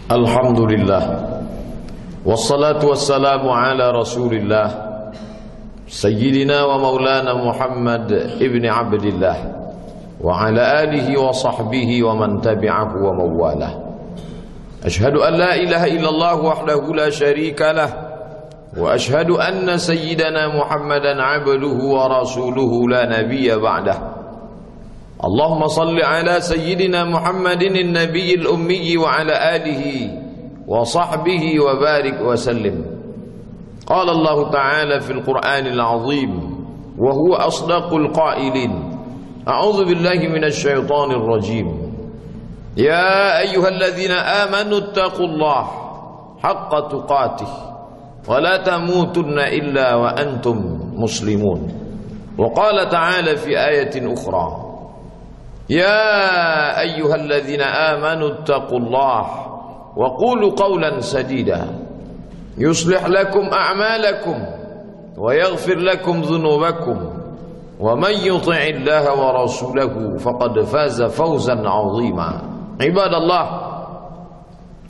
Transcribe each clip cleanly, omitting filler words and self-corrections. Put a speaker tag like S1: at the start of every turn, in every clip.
S1: Alhamdulillah, wassalatu wassalamu ala rasulillah Sayyidina wa maulana Muhammad ibn Abdillah wa ala alihi wa sahbihi wa man tabi'ahu wa mawalah. Ashhadu an la ilaha illallah wahdahu la sharika lah wa ashhadu anna sayyidana Muhammadan abduhu wa rasuluhu la nabiyya ba'dah. Allahumma salli ala sayyidina Muhammadin an-nabiyil ummi wa ala alihi wa sahbihi wa barik wa sallim. Qala Allah Ta'ala fil Qur'anil 'azim wa huwa asdaqul qailin. A'udzu billahi minasy syaithanir rajim. Ya ayyuhalladzina amanu taqullaha haqqa tuqatih wa la tamutunna illa wa antum muslimun. Wa qala ta'ala fi ayatin ukhra. يا أيها الذين آمنوا اتقوا الله وقولوا قولا سديدا يصلح لكم أعمالكم ويغفر لكم ذنوبكم ومن يطع الله ورسوله فقد فاز فوزا عظيما. عباد الله،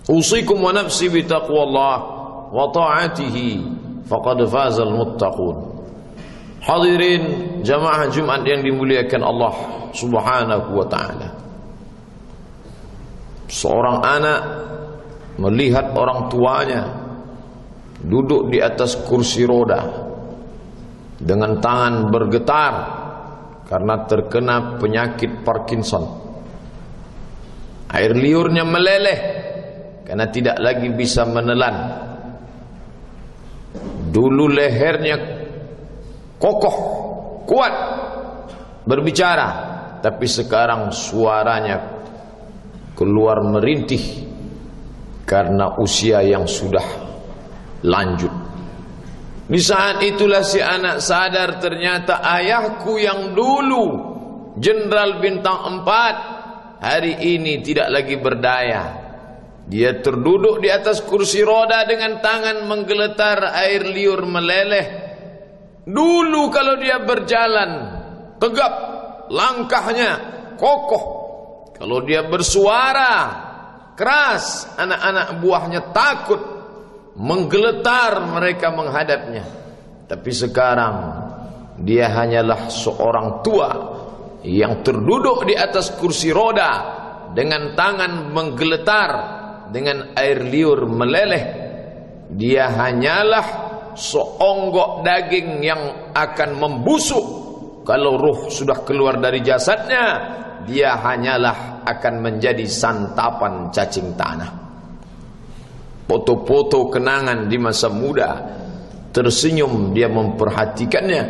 S1: أوصيكم ونفسي بتقوى الله وطاعته فقد فاز المتقون. Hadirin jamaah Jumat yang dimuliakan Allah Subhanahu wa ta'ala. Seorang anak melihat orang tuanya duduk di atas kursi roda dengan tangan bergetar karena terkena penyakit Parkinson. Air liurnya meleleh karena tidak lagi bisa menelan. Dulu lehernya kokoh, kuat berbicara, tapi sekarang suaranya keluar merintih karena usia yang sudah lanjut. Di saat itulah si anak sadar ternyata ayahku yang dulu jenderal bintang 4 hari ini tidak lagi berdaya. Dia terduduk di atas kursi roda dengan tangan menggeletar, air liur meleleh. Dulu kalau dia berjalan tegap, langkahnya kokoh. Kalau dia bersuara keras, anak-anak buahnya takut, menggeletar mereka menghadapnya. Tapi sekarang dia hanyalah seorang tua yang terduduk di atas kursi roda dengan tangan menggeletar, dengan air liur meleleh. Dia hanyalah seonggok daging yang akan membusuk. Kalau ruh sudah keluar dari jasadnya, dia hanyalah akan menjadi santapan cacing tanah. Foto-foto kenangan di masa muda, tersenyum dia memperhatikannya,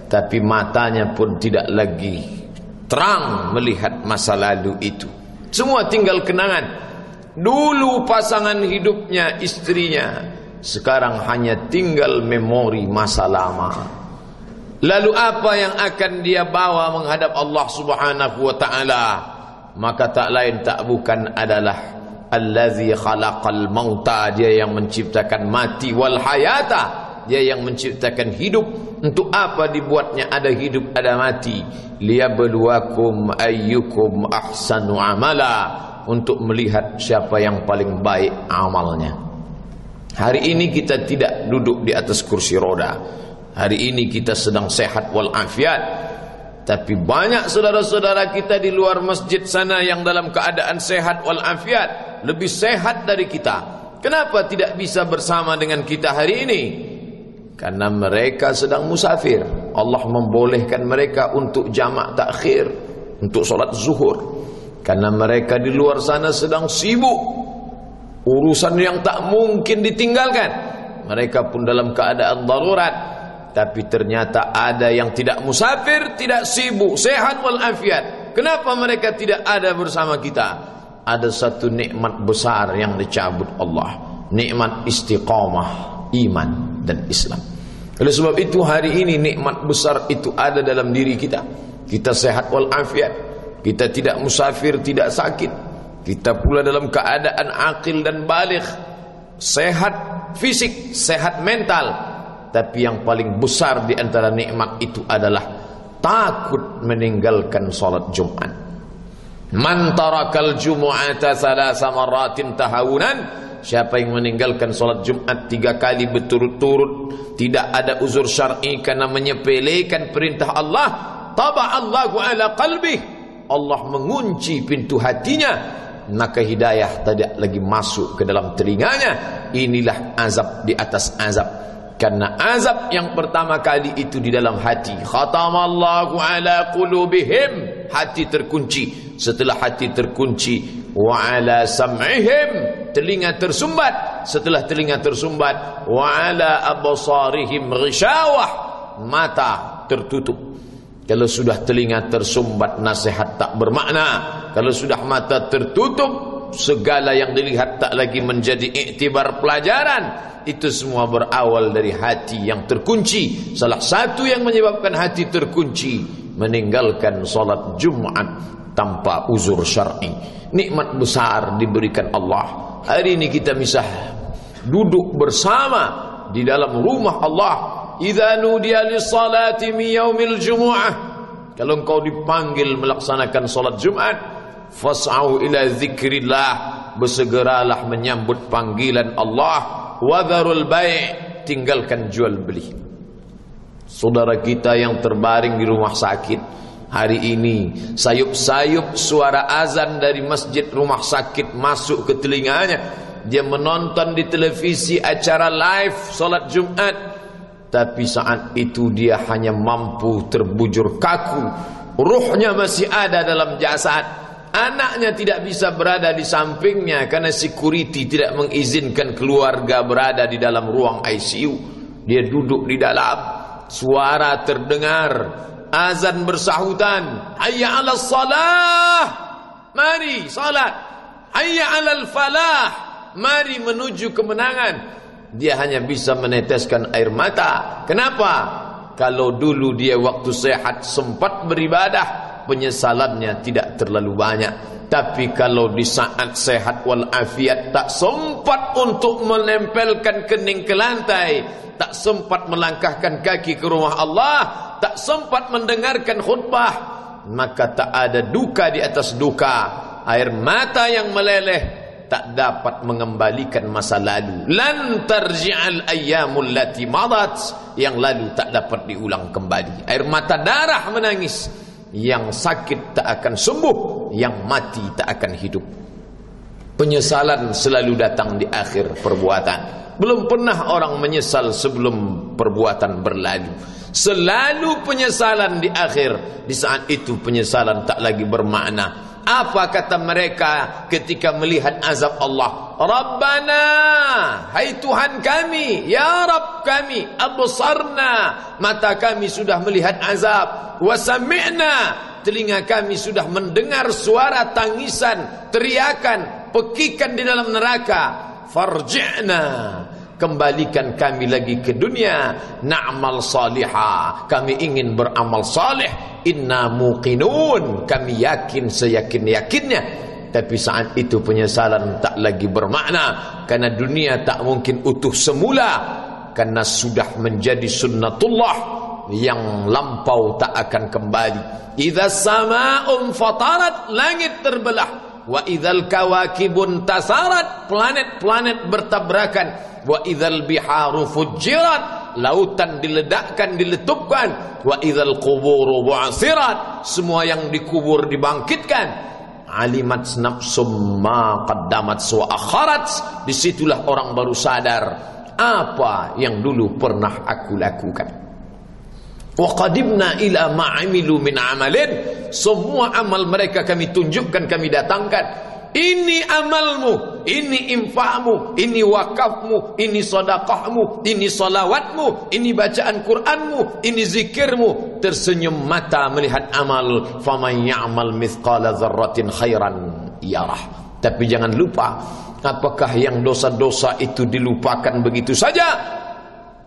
S1: tapi matanya pun tidak lagi terang melihat masa lalu itu. Semua tinggal kenangan. Dulu pasangan hidupnya, istrinya, sekarang hanya tinggal memori masa lama. Lalu apa yang akan dia bawa menghadap Allah Subhanahu wa ta'ala? Maka tak lain tak bukan adalah Allazi khalaqal mauta, dia yang menciptakan mati, wal hayata, dia yang menciptakan hidup. Untuk apa dibuatnya ada hidup ada mati? Liyabluwakum ayyukum ahsanu amala, untuk melihat siapa yang paling baik amalnya. Hari ini kita tidak duduk di atas kursi roda. Hari ini kita sedang sehat walafiat. Tapi banyak saudara-saudara kita di luar masjid sana yang dalam keadaan sehat walafiat, lebih sehat dari kita. Kenapa tidak bisa bersama dengan kita hari ini? Karena mereka sedang musafir. Allah membolehkan mereka untuk jamak takhir, untuk solat zuhur. Karena mereka di luar sana sedang sibuk, urusan yang tak mungkin ditinggalkan. Mereka pun dalam keadaan darurat. Tapi ternyata ada yang tidak musafir, tidak sibuk, sehat walafiat. Kenapa mereka tidak ada bersama kita? Ada satu nikmat besar yang dicabut Allah, nikmat istiqamah, iman dan Islam. Oleh sebab itu hari ini nikmat besar itu ada dalam diri kita. Kita sehat walafiat, kita tidak musafir, tidak sakit. Kita pula dalam keadaan akil dan baligh, sehat fisik, sehat mental. Tapi yang paling besar di antara nikmat itu adalah takut meninggalkan salat Jumat. Man tarakal jumu'ata thalatha marratin tahawunan, siapa yang meninggalkan solat Jumat 3 kali berturut-turut, tidak ada uzur syar'i karena menyepelekan perintah Allah, taba'allahu ala qalbih, Allah mengunci pintu hatinya, maka hidayah tidak lagi masuk ke dalam telinganya. Inilah azab di atas azab, karena azab yang pertama kali itu di dalam hati. Khatamallahu ala qulubihim, hati terkunci. Setelah hati terkunci, wa ala sam'ihim, telinga tersumbat. Setelah telinga tersumbat, wa ala absarihim ghishawah, mata tertutup. Kalau sudah telinga tersumbat, nasihat tak bermakna. Kalau sudah mata tertutup, segala yang dilihat tak lagi menjadi iktibar pelajaran. Itu semua berawal dari hati yang terkunci. Salah satu yang menyebabkan hati terkunci, meninggalkan solat Jumat tanpa uzur syar'i. Nikmat besar diberikan Allah. Hari ini kita bisa duduk bersama di dalam rumah Allah. Idza nudiya lis-salati min yaumil jumu'ah, kalau engkau dipanggil melaksanakan salat Jumat, fas'au ila dzikrillah, bersegeralah menyambut panggilan Allah. Wadharul bai', tinggalkan jual beli. Saudara kita yang terbaring di rumah sakit, hari ini sayup-sayup suara azan dari masjid rumah sakit masuk ke telinganya. Dia menonton di televisi acara live salat Jumat, tapi saat itu dia hanya mampu terbujur kaku. Ruhnya masih ada dalam jasad. Anaknya tidak bisa berada di sampingnya karena security tidak mengizinkan keluarga berada di dalam ruang ICU. Dia duduk di dalam. Suara terdengar, azan bersahutan. Hayya 'alas salah, mari salat. Hayya 'alal falah, mari menuju kemenangan. Dia hanya bisa meneteskan air mata. Kenapa? Kalau dulu dia waktu sehat sempat beribadah, penyesalannya tidak terlalu banyak. Tapi kalau di saat sehat walafiat tak sempat untuk menempelkan kening ke lantai, tak sempat melangkahkan kaki ke rumah Allah, tak sempat mendengarkan khutbah, maka tak ada duka di atas duka. Air mata yang meleleh tak dapat mengembalikan masa lalu. Lan tarji'al ayyamul lati madat, yang lalu tak dapat diulang kembali. Air mata darah menangis, yang sakit tak akan sembuh, yang mati tak akan hidup. Penyesalan selalu datang di akhir perbuatan. Belum pernah orang menyesal sebelum perbuatan berlalu. Selalu penyesalan di akhir. Di saat itu penyesalan tak lagi bermakna. Apa kata mereka ketika melihat azab Allah? Rabbana, hai Tuhan kami, ya Rabb kami, absarna, mata kami sudah melihat azab, wa sami'na, telinga kami sudah mendengar suara tangisan, teriakan, pekikan di dalam neraka. Farji'na, kembalikan kami lagi ke dunia. Na'mal salihah, kami ingin beramal saleh. Inna muqinun, kami yakin seyakin-yakinnya. Tapi saat itu penyesalan tak lagi bermakna, karena dunia tak mungkin utuh semula, karena sudah menjadi sunnatullah yang lampau tak akan kembali. Idza sama'un fatarat, langit terbelah. Wa idzal kawakibun tasarat, planet-planet bertabrakan. Wa idzal biharu fujirat, lautan diledakkan, diletupkan. Wa idzal quburu bu'asirat, semua yang dikubur dibangkitkan. Alimat nafsum ma qaddamat wa akharat, disitulah orang baru sadar apa yang dulu pernah aku lakukan. Wa qadimna ila ma amilu min amalin, semua amal mereka kami tunjukkan, kami datangkan. Ini amalmu, ini infakmu, ini wakafmu, ini sedekahmu, ini salawatmu, ini bacaan Qur'anmu, ini zikirmu. Tersenyum mata melihat amal. Faman ya'mal mithqala dzarratin khairan yarah. Tapi jangan lupa, apakah yang dosa-dosa itu dilupakan begitu saja?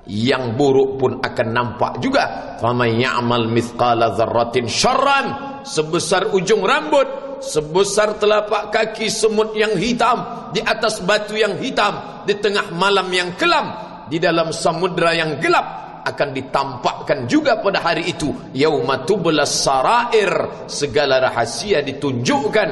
S1: Yang buruk pun akan nampak juga. Faman ya'mal mithqala dzarratin syarran, sebesar ujung rambut, sebesar telapak kaki semut yang hitam, di atas batu yang hitam, di tengah malam yang kelam, di dalam samudra yang gelap, akan ditampakkan juga pada hari itu. Yauma tublas sarair, segala rahasia ditunjukkan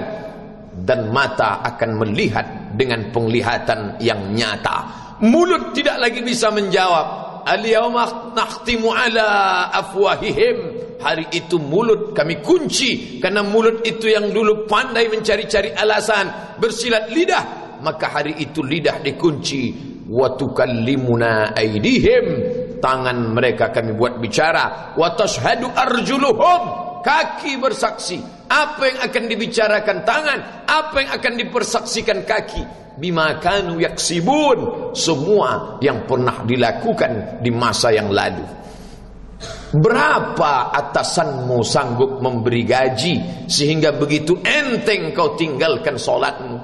S1: dan mata akan melihat dengan penglihatan yang nyata. Mulut tidak lagi bisa menjawab. Al-yawma nakhtimu ala afwahihim. Hari itu mulut kami kunci, karena mulut itu yang dulu pandai mencari-cari alasan, bersilat lidah, maka hari itu lidah dikunci. Wa tukallimuna aydihim, tangan mereka kami buat bicara. Wa tashhadu arjuluhum, kaki bersaksi. Apa yang akan dibicarakan tangan, apa yang akan dipersaksikan kaki. Bima kanu yaksibun, semua yang pernah dilakukan di masa yang lalu. Berapa atasanmu sanggup memberi gaji sehingga begitu enteng kau tinggalkan solatmu?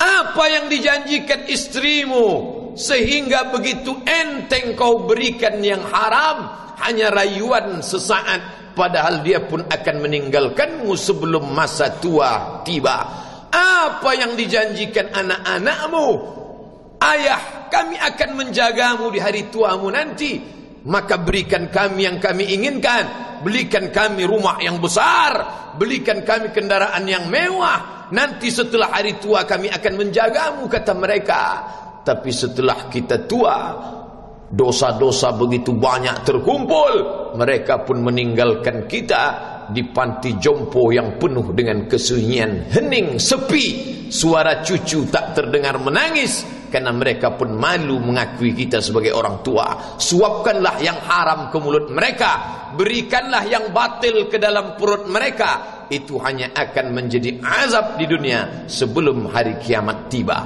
S1: Apa yang dijanjikan istrimu sehingga begitu enteng kau berikan yang haram, hanya rayuan sesaat, padahal dia pun akan meninggalkanmu sebelum masa tua tiba. Apa yang dijanjikan anak-anakmu, ayah kami akan menjagamu di hari tuamu nanti, maka berikan kami yang kami inginkan, belikan kami rumah yang besar, belikan kami kendaraan yang mewah, nanti setelah hari tua kami akan menjagamu, kata mereka. Tapi setelah kita tua, dosa-dosa begitu banyak terkumpul, mereka pun meninggalkan kita di panti jompo yang penuh dengan kesunyian, hening, sepi. Suara cucu tak terdengar menangis, karena mereka pun malu mengakui kita sebagai orang tua. Suapkanlah yang haram ke mulut mereka, berikanlah yang batil ke dalam perut mereka. Itu hanya akan menjadi azab di dunia sebelum hari kiamat tiba.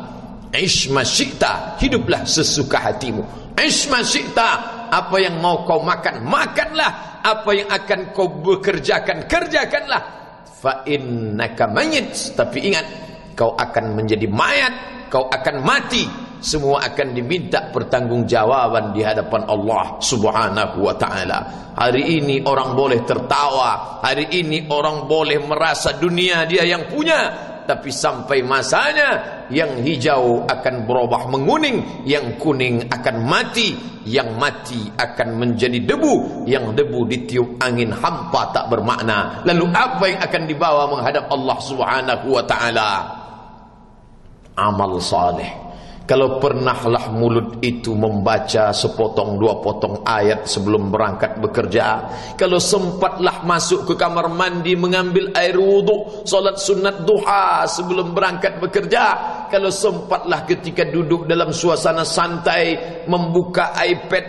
S1: Ish ma syi'ta, hiduplah sesuka hatimu. Ish ma syi'ta, apa yang mau kau makan, makanlah. Apa yang akan kau bekerjakan, kerjakanlah. Fa innaka mayyit, tapi ingat, kau akan menjadi mayat, kau akan mati. Semua akan diminta pertanggungjawaban di hadapan Allah Subhanahu wa ta'ala. Hari ini orang boleh tertawa, hari ini orang boleh merasa dunia dia yang punya, tapi sampai masanya yang hijau akan berubah menguning, yang kuning akan mati, yang mati akan menjadi debu, yang debu ditiup angin hampa tak bermakna. Lalu apa yang akan dibawa menghadap Allah Subhanahu wa ta'ala? Amal saleh. Kalau pernahlah mulut itu membaca sepotong dua potong ayat sebelum berangkat bekerja, kalau sempatlah masuk ke kamar mandi mengambil air wudhu, solat sunat duha sebelum berangkat bekerja, kalau sempatlah ketika duduk dalam suasana santai membuka iPad,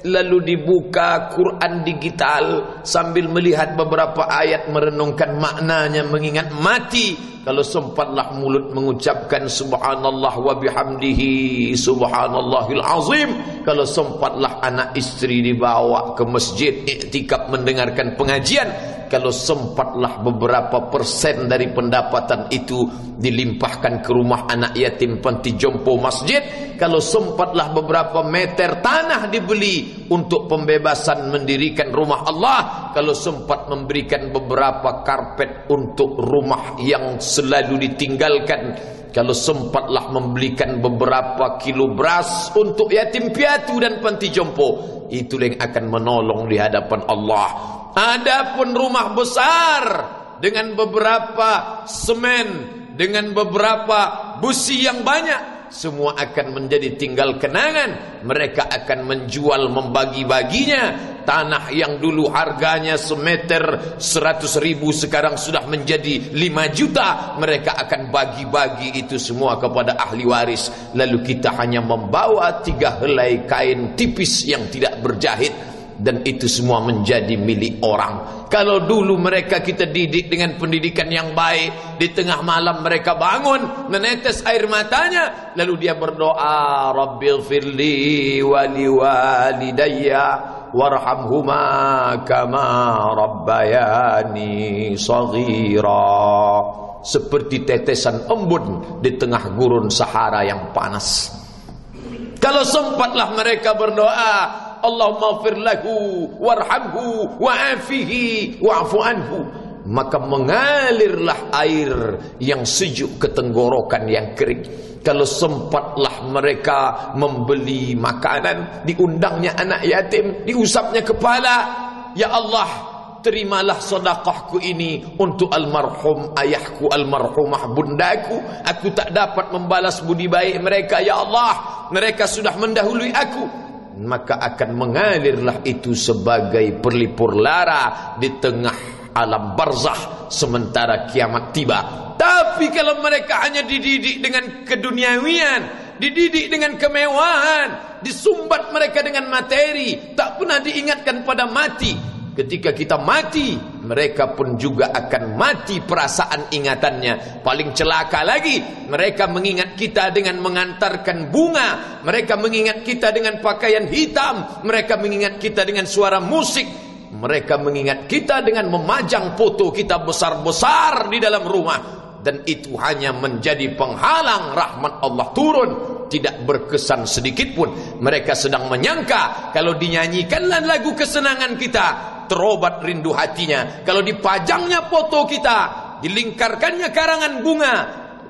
S1: lalu dibuka Quran digital sambil melihat beberapa ayat, merenungkan maknanya, mengingat mati. Kalau sempatlah mulut mengucapkan subhanallah wa bihamdihi subhanallahil azim. Kalau sempatlah anak istri dibawa ke masjid iktikaf mendengarkan pengajian. Kalau sempatlah beberapa persen dari pendapatan itu dilimpahkan ke rumah anak yatim panti jompo masjid. Kalau sempatlah beberapa meter tanah dibeli untuk pembebasan mendirikan rumah Allah. Kalau sempat memberikan beberapa karpet untuk rumah yang selalu ditinggalkan. Kalau sempatlah membelikan beberapa kilo beras untuk yatim piatu dan panti jompo, itulah yang akan menolong di hadapan Allah. Adapun rumah besar dengan beberapa semen, dengan beberapa busi yang banyak, semua akan menjadi tinggal kenangan. Mereka akan menjual, membagi-baginya. Tanah yang dulu harganya semeter 100.000 sekarang sudah menjadi 5 juta. Mereka akan bagi-bagi itu semua kepada ahli waris. Lalu kita hanya membawa 3 helai kain tipis yang tidak berjahit, dan itu semua menjadi milik orang. Kalau dulu mereka kita didik dengan pendidikan yang baik, di tengah malam mereka bangun menetes air matanya, lalu dia berdoa, Rabbighfirli wa liwalidayya warhamhuma kama rabbayani shaghira. Seperti tetesan embun di tengah gurun Sahara yang panas. Kalau sempatlah mereka berdoa, Allahumma ighfir lahu warhamhu wa'afihi wa'fu anhu, maka mengalirlah air yang sejuk ke tenggorokan yang kering. Kalau sempatlah mereka membeli makanan, diundangnya anak yatim, diusapnya kepala, ya Allah, terimalah sedekahku ini untuk almarhum ayahku, almarhumah bundaku. Aku tak dapat membalas budi baik mereka, ya Allah, mereka sudah mendahului aku. Maka akan mengalirlah itu sebagai perlipur lara di tengah alam barzah sementara kiamat tiba. Tapi kalau mereka hanya dididik dengan keduniawian, dididik dengan kemewahan, disumbat mereka dengan materi, tak pernah diingatkan pada mati. Ketika kita mati, mereka pun juga akan mati perasaan ingatannya. Paling celaka lagi, mereka mengingat kita dengan mengantarkan bunga, mereka mengingat kita dengan pakaian hitam, mereka mengingat kita dengan suara musik, mereka mengingat kita dengan memajang foto kita besar-besar di dalam rumah. Dan itu hanya menjadi penghalang rahmat Allah turun, tidak berkesan sedikit pun. Mereka sedang menyangka kalau dinyanyikanlah lagu kesenangan kita, terobat rindu hatinya. Kalau dipajangnya foto kita, dilingkarkannya karangan bunga,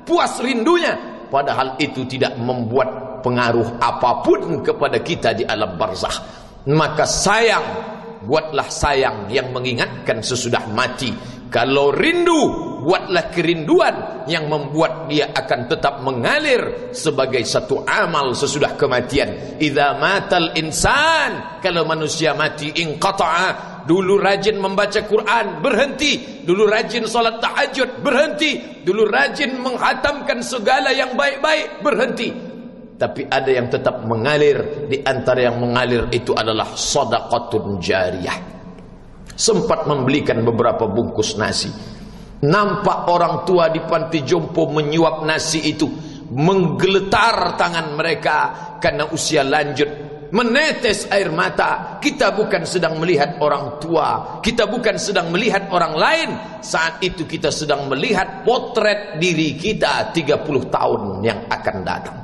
S1: puas rindunya. Padahal itu tidak membuat pengaruh apapun kepada kita di alam barzakh. Maka sayang, buatlah sayang yang mengingatkan sesudah mati. Kalau rindu, buatlah kerinduan yang membuat dia akan tetap mengalir sebagai satu amal sesudah kematian. Idza matal insan, kalau manusia mati, inqata'a. Dulu rajin membaca Quran, berhenti. Dulu rajin salat tahajud, berhenti. Dulu rajin menghatamkan segala yang baik-baik, berhenti. Tapi ada yang tetap mengalir. Di antara yang mengalir itu adalah shadaqatun jariyah. Sempat membelikan beberapa bungkus nasi. Nampak orang tua di panti jompo menyuap nasi itu, menggeletar tangan mereka karena usia lanjut, menetes air mata. Kita bukan sedang melihat orang tua, kita bukan sedang melihat orang lain. Saat itu kita sedang melihat potret diri kita 30 tahun yang akan datang.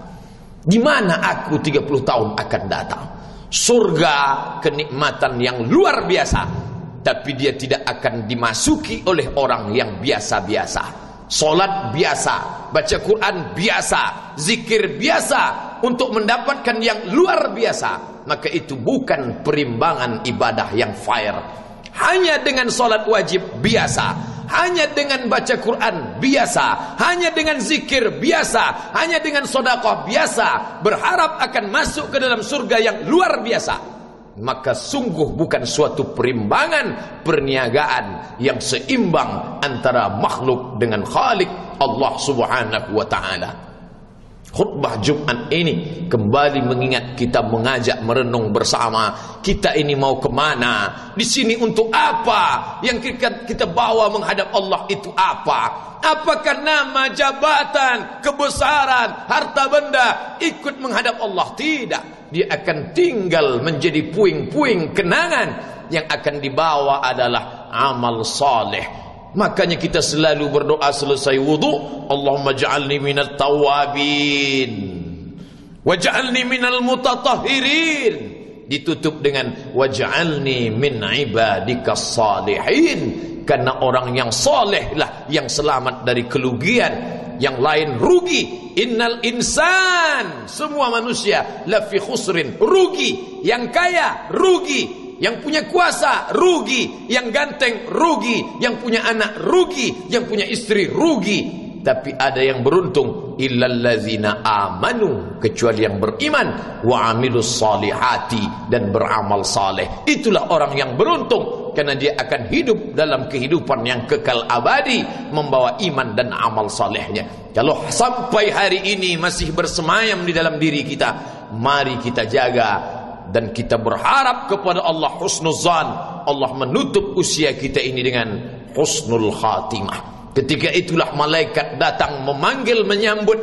S1: Di mana aku 30 tahun akan datang? Surga, kenikmatan yang luar biasa. Tapi dia tidak akan dimasuki oleh orang yang biasa-biasa. Solat biasa, baca Quran biasa, zikir biasa, untuk mendapatkan yang luar biasa. Maka itu bukan perimbangan ibadah yang fair. Hanya dengan solat wajib biasa, hanya dengan baca Quran biasa, hanya dengan zikir biasa, hanya dengan sedekah biasa, berharap akan masuk ke dalam surga yang luar biasa. Maka sungguh bukan suatu perimbangan perniagaan yang seimbang antara makhluk dengan Khalik Allah Subhanahu wa ta'ala. Khutbah Jumat ini kembali mengingat kita, mengajak merenung bersama. Kita ini mau kemana? Di sini untuk apa? Yang kita bawa menghadap Allah itu apa? Apakah nama, jabatan, kebesaran, harta benda ikut menghadap Allah? Tidak. Dia akan tinggal menjadi puing-puing kenangan. Yang akan dibawa adalah amal saleh. Makanya kita selalu berdoa selesai wudu, Allahumma ja'alni minat tawabin waj'alni minal mutatahhirin. Ditutup dengan waj'alni min ibadikas salihin. Karena orang yang saleh lah yang selamat dari kerugian, yang lain rugi. Innal insan, semua manusia lafi khusrin, rugi. Yang kaya rugi, yang punya kuasa rugi, yang ganteng rugi, yang punya anak rugi, yang punya istri rugi. Tapi ada yang beruntung, illallazina amanu, kecuali yang beriman, wa amilus salihati, dan beramal saleh. Itulah orang yang beruntung, karena dia akan hidup dalam kehidupan yang kekal abadi, membawa iman dan amal salehnya. Kalau sampai hari ini masih bersemayam di dalam diri kita, mari kita jaga. Dan kita berharap kepada Allah husnuzan, Allah menutup usia kita ini dengan husnul khatimah. Ketika itulah malaikat datang memanggil, menyambut,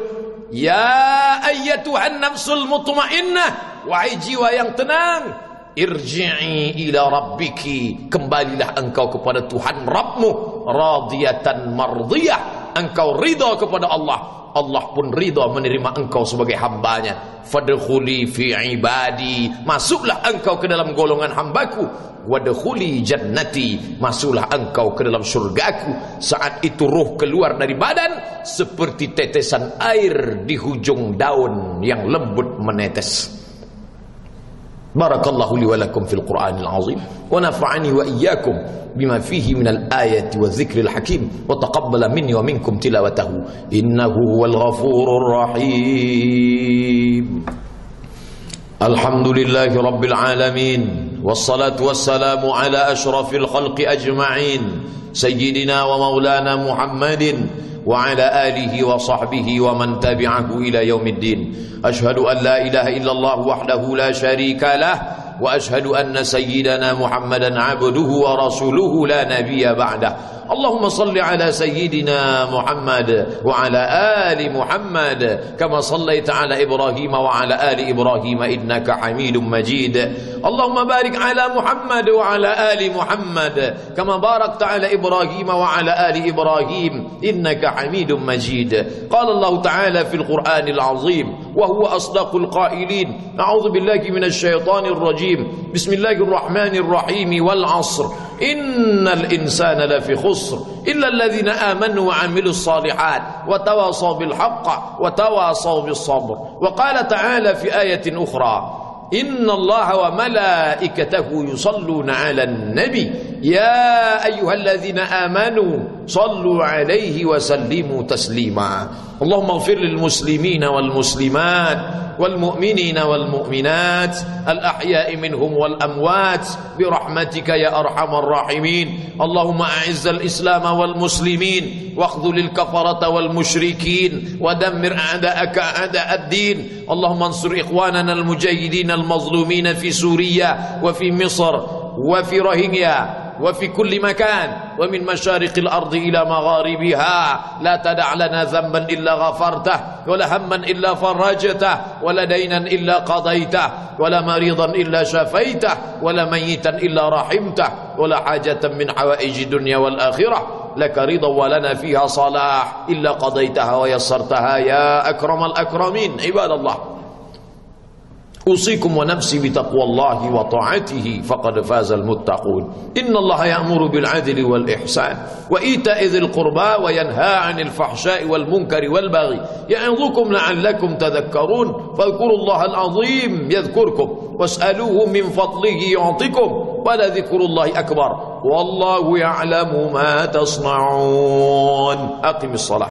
S1: ya ayyatuhan nafsul mutmainnah, wahai jiwa yang tenang, irji'i ila rabbiki, kembalilah engkau kepada Tuhan Rabbmu, radiyatan mardiyah, engkau ridha kepada Allah, Allah pun ridha menerima engkau sebagai hambanya. Fadkhuli fi ibadi, masuklah engkau ke dalam golongan hambaku. wadkhuli jannati, masuklah engkau ke dalam surgaku. Saat itu ruh keluar dari badan seperti tetesan air di hujung daun yang lembut menetes. Barakallahu li wa lakum fil Qur'anil azim wa nafa'ani wa iyyakum bima fihi minal ayati wa dzikril hakim wa taqabbala minni wa minkum tilawatahu innahu huwal ghafurur rahim. Alhamdulillahi rabbil alamin wassalatu wassalamu ala asyrafil khalqi ajma'in sayyidina wa maulana Muhammadin wa ala alihi wa sahbihi wa man tabi'ahu ila yaumiddin. Ashhadu an la ilaha illallah wahdahu la syarika lah wa ashhadu anna sayyidana Muhammadan abduhu wa rasuluhu la nabiyya ba'dah. Allahumma salli ala sayyidina Muhammad wa ala ali Muhammad kama sallaita ala Ibrahim wa ala ali Ibrahim innaka Hamidum Majid. Allahumma barik ala Muhammad wa ala ali Muhammad kama barakta ala Ibrahim wa ala ali Ibrahim innaka Hamidum Majid. Qala Allah ta'ala fil Qur'anil azim wa huwa asdaqul qailin. A'udzu billahi minasy syaithanir rajim. Bismillahirrahmanir rahim. Wal 'ashr innal insana lafi khusr illa alladhina amanu wa 'amilus shalihat wa tawasaw bil haqq wa tawasaw bis sabr. Wa qala ta'ala fi ayatin ukhra inna Allaha wa malaikatahu yusalluna 'alan nabi ya ayyuhalladzina amanu sallu 'alaihi wa sallimu taslima. Allahumma ighfir lil muslimina wal muslimat والمؤمنين والمؤمنات الأحياء منهم والأموات برحمتك يا أرحم الراحمين. اللهم أعز الإسلام والمسلمين واخذل الكفرة والمشركين ودمر أعداءك أعداء الدين. اللهم انصر إخواننا المجاهدين المظلومين في سوريا وفي مصر وفي روهينيا وفي كل مكان ومن مشارق الأرض إلى مغاربها. لا تدع لنا ذنبا إلا غفرته ولا هما إلا فرجته ولا دينا إلا قضيته ولا مريضا إلا شفيته ولا ميتا إلا رحمته ولا حاجة من حوائج الدنيا والآخرة لك رضا ولنا فيها صلاح إلا قضيتها ويسرتها يا أكرم الأكرمين. عباد الله أوصيكم ونفسي بتقوى الله وطاعته فقد فاز المتقون. إن الله يأمر بالعدل والإحسان وإيتاء ذي القربى وينهى عن الفحشاء والمنكر والبغي يعظكم لعلكم تذكرون. فاذكروا الله العظيم يذكركم واسألوه من فضله يعطكم ولذكر الله أكبر والله يعلم ما تصنعون. أقم الصلاة.